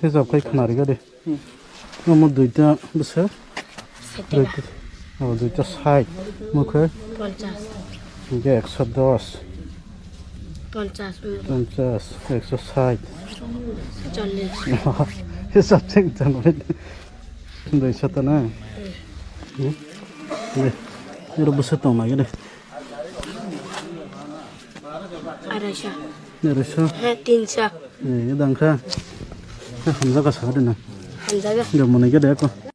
হিসাব খাই খানারি গাড়ি আমার দুইটা বছর দুইটা ষাট মুখে 110 50 160 হিসাব ঠিক জানবে দুইশো তো না এর বসে তো না গেলে 300 দাম খা হামজা কাছা না Hamzaga. Gak mau nega deh aku.